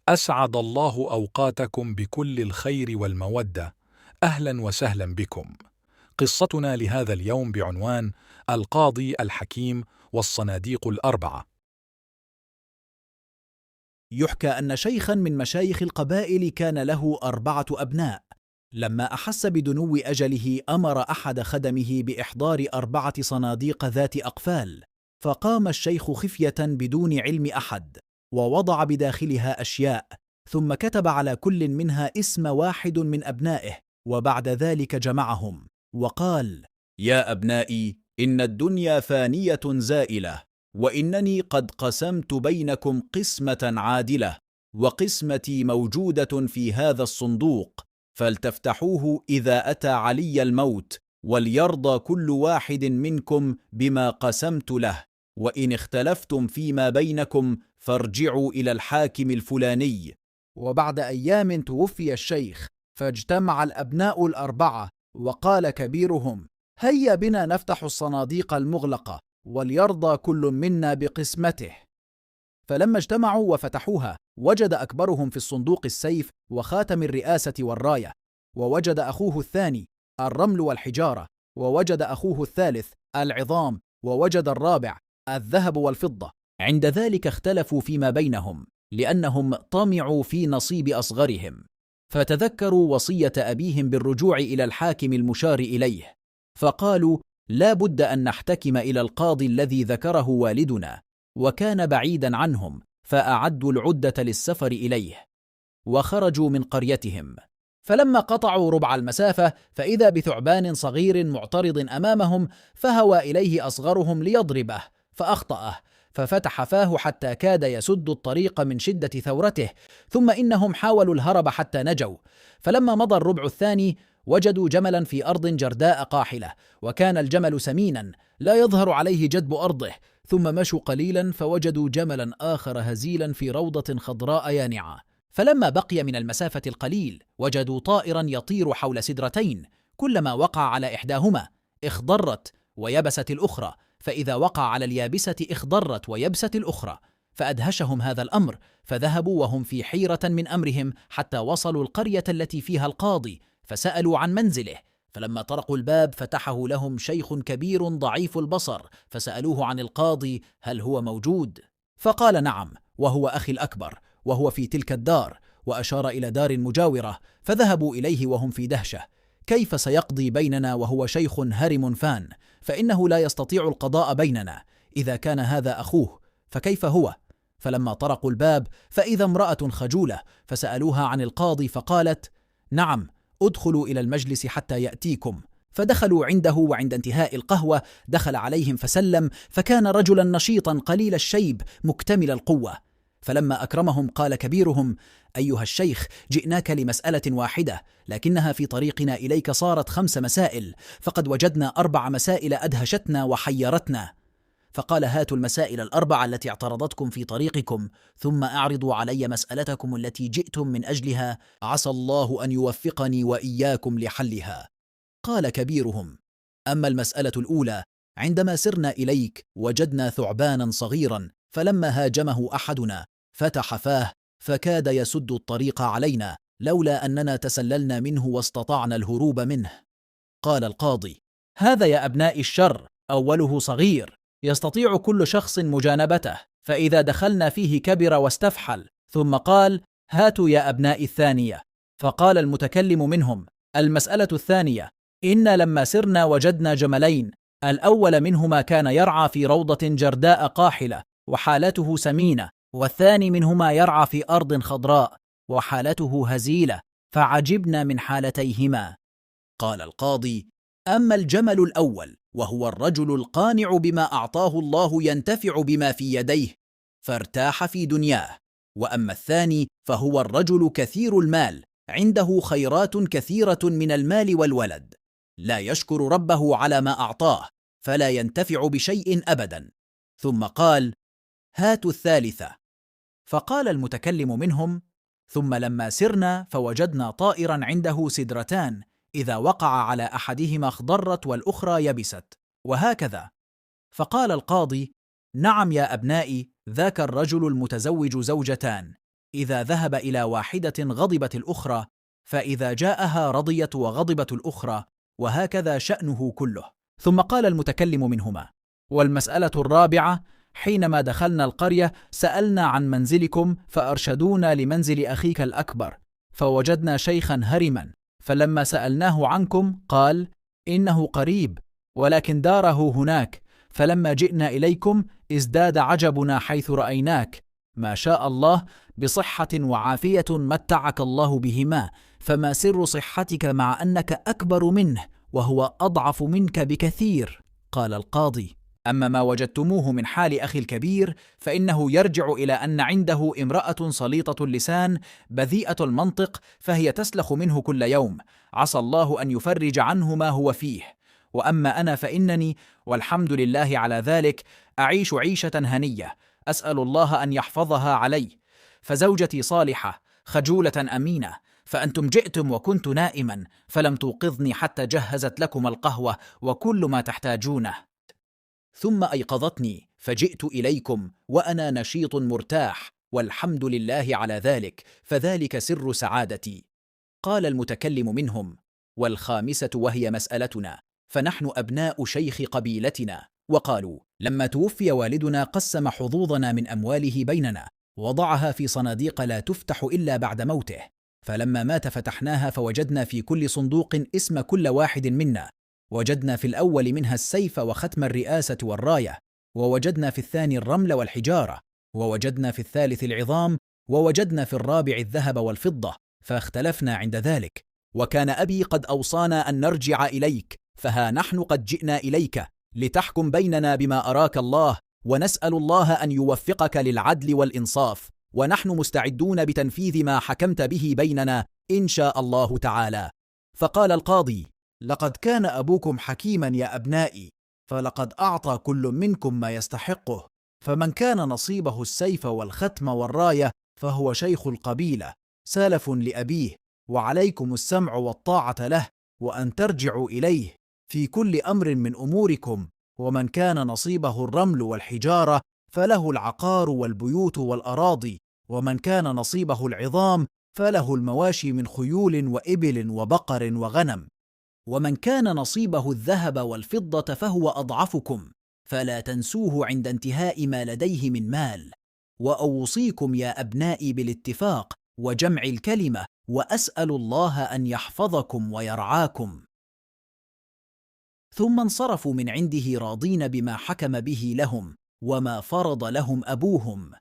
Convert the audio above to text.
أسعد الله أوقاتكم بكل الخير والمودة. أهلا وسهلا بكم. قصتنا لهذا اليوم بعنوان القاضي الحكيم والصناديق الأربعة. يحكى أن شيخا من مشايخ القبائل كان له 4 أبناء. لما أحس بدنو أجله أمر أحد خدمه بإحضار 4 صناديق ذات أقفال، فقام الشيخ خفية بدون علم أحد ووضع بداخلها أشياء، ثم كتب على كل منها اسم واحد من أبنائه، وبعد ذلك جمعهم وقال: يا أبنائي، إن الدنيا فانية زائلة، وإنني قد قسمت بينكم قسمة عادلة، وقسمتي موجودة في هذا الصندوق، فلتفتحوه إذا أتى علي الموت، وليرضى كل واحد منكم بما قسمت له، وإن اختلفتم فيما بينكم فارجعوا إلى الحاكم الفلاني. وبعد أيام توفي الشيخ، فاجتمع الأبناء 4، وقال كبيرهم: هيا بنا نفتح الصناديق المغلقة، وليرضى كل منا بقسمته. فلما اجتمعوا وفتحوها، وجد أكبرهم في الصندوق السيف وخاتم الرئاسة والراية، ووجد أخوه الثاني الرمل والحجارة، ووجد أخوه الثالث العظام، ووجد الرابع الذهب والفضة. عند ذلك اختلفوا فيما بينهم، لأنهم طمعوا في نصيب أصغرهم، فتذكروا وصية أبيهم بالرجوع إلى الحاكم المشار إليه، فقالوا: لا بد أن نحتكم إلى القاضي الذي ذكره والدنا، وكان بعيدا عنهم، فأعدوا العدة للسفر إليه، وخرجوا من قريتهم. فلما قطعوا ربع المسافة، فإذا بثعبان صغير معترض أمامهم، فهوى إليه أصغرهم ليضربه، فأخطأه، ففتح فاه حتى كاد يسد الطريق من شدة ثورته، ثم إنهم حاولوا الهرب حتى نجوا. فلما مضى الربع الثاني، وجدوا جملا في أرض جرداء قاحلة، وكان الجمل سمينا لا يظهر عليه جدب أرضه. ثم مشوا قليلا، فوجدوا جملا آخر هزيلا في روضة خضراء يانعة. فلما بقي من المسافة القليل، وجدوا طائرا يطير حول سدرتين، كلما وقع على إحداهما اخضرت ويبست الأخرى، فإذا وقع على اليابسة اخضرت ويبست الأخرى. فأدهشهم هذا الأمر، فذهبوا وهم في حيرة من أمرهم حتى وصلوا القرية التي فيها القاضي، فسألوا عن منزله. فلما طرقوا الباب فتحه لهم شيخ كبير ضعيف البصر، فسألوه عن القاضي هل هو موجود، فقال نعم، وهو أخي الأكبر، وهو في تلك الدار، وأشار إلى دار مجاورة. فذهبوا إليه وهم في دهشة: كيف سيقضي بيننا وهو شيخ هرم فان؟ فإنه لا يستطيع القضاء بيننا. إذا كان هذا أخوه فكيف هو؟ فلما طرقوا الباب فإذا امرأة خجولة، فسألوها عن القاضي، فقالت: نعم، ادخلوا إلى المجلس حتى يأتيكم. فدخلوا عنده، وعند انتهاء القهوة دخل عليهم فسلم، فكان رجلا نشيطا قليل الشيب مكتمل القوة. فلما أكرمهم قال كبيرهم: أيها الشيخ، جئناك لمسألة واحدة، لكنها في طريقنا إليك صارت 5 مسائل، فقد وجدنا 4 مسائل أدهشتنا وحيرتنا. فقال: هاتوا المسائل ال4 التي اعترضتكم في طريقكم، ثم أعرضوا علي مسألتكم التي جئتم من أجلها، عسى الله أن يوفقني وإياكم لحلها. قال كبيرهم: أما المسألة الأولى، عندما سرنا إليك وجدنا ثعبانا صغيرا، فلما هاجمه أحدنا فتح فاه، فكاد يسد الطريق علينا، لولا أننا تسللنا منه واستطعنا الهروب منه. قال القاضي: هذا يا أبناء الشر أوله صغير، يستطيع كل شخص مجانبته، فإذا دخلنا فيه كبر واستفحل. ثم قال: هاتوا يا أبناء الثانية. فقال المتكلم منهم: المسألة الثانية، إن لما سرنا وجدنا جملين، الأول منهما كان يرعى في روضة جرداء قاحلة وحالته سمينة، والثاني منهما يرعى في أرض خضراء وحالته هزيلة، فعجبنا من حالتيهما. قال القاضي: أما الجمل الأول، وهو الرجل القانع بما أعطاه الله ينتفع بما في يديه، فارتاح في دنياه. وأما الثاني، فهو الرجل كثير المال، عنده خيرات كثيرة من المال والولد، لا يشكر ربه على ما أعطاه، فلا ينتفع بشيء أبدا. ثم قال: هاتوا الثالثة. فقال المتكلم منهم: ثم لما سرنا فوجدنا طائرا عنده سدرتان، إذا وقع على أحدهما اخضرت والأخرى يبست، وهكذا. فقال القاضي: نعم يا أبنائي، ذاك الرجل المتزوج زوجتان، إذا ذهب إلى واحدة غضبت الأخرى، فإذا جاءها رضيت وغضبت الأخرى، وهكذا شأنه كله. ثم قال المتكلم منهما: والمسألة الرابعة: حينما دخلنا القرية سألنا عن منزلكم فأرشدونا لمنزل أخيك الأكبر، فوجدنا شيخا هرما، فلما سألناه عنكم قال: إنه قريب ولكن داره هناك، فلما جئنا إليكم ازداد عجبنا حيث رأيناك، ما شاء الله بصحة وعافية متعك الله بهما، فما سر صحتك مع أنك أكبر منه وهو أضعف منك بكثير؟ قال القاضي: أما ما وجدتموه من حال أخي الكبير فإنه يرجع إلى أن عنده امرأة سليطة اللسان بذيئة المنطق، فهي تسلخ منه كل يوم، عسى الله أن يفرج عنه ما هو فيه. وأما أنا فإنني، والحمد لله على ذلك، أعيش عيشة هنية أسأل الله أن يحفظها علي، فزوجتي صالحة خجولة أمينة، فأنتم جئتم وكنت نائما فلم توقظني حتى جهزت لكم القهوة وكل ما تحتاجونه، ثم أيقظتني فجئت إليكم وأنا نشيط مرتاح، والحمد لله على ذلك، فذلك سر سعادتي. قال المتكلم منهم: والخامسة وهي مسألتنا، فنحن أبناء شيخ قبيلتنا، وقالوا: لما توفي والدنا قسم حظوظنا من أمواله بيننا، وضعها في صناديق لا تفتح إلا بعد موته، فلما مات فتحناها فوجدنا في كل صندوق اسم كل واحد منا، وجدنا في الأول منها السيف وختم الرئاسة والراية، ووجدنا في الثاني الرمل والحجارة، ووجدنا في الثالث العظام، ووجدنا في الرابع الذهب والفضة، فاختلفنا عند ذلك، وكان أبي قد أوصانا أن نرجع إليك، فها نحن قد جئنا إليك لتحكم بيننا بما أراك الله، ونسأل الله أن يوفقك للعدل والإنصاف، ونحن مستعدون بتنفيذ ما حكمت به بيننا إن شاء الله تعالى. فقال القاضي: لقد كان أبوكم حكيما يا أبنائي، فلقد أعطى كل منكم ما يستحقه، فمن كان نصيبه السيف والختم والراية فهو شيخ القبيلة سالف لأبيه، وعليكم السمع والطاعة له، وأن ترجعوا إليه في كل أمر من أموركم، ومن كان نصيبه الرمل والحجارة فله العقار والبيوت والأراضي، ومن كان نصيبه العظام فله المواشي من خيول وإبل وبقر وغنم، ومن كان نصيبه الذهب والفضة فهو أضعفكم، فلا تنسوه عند انتهاء ما لديه من مال. وأوصيكم يا أبنائي بالاتفاق وجمع الكلمة، وأسأل الله أن يحفظكم ويرعاكم. ثم انصرفوا من عنده راضين بما حكم به لهم وما فرض لهم أبوهم.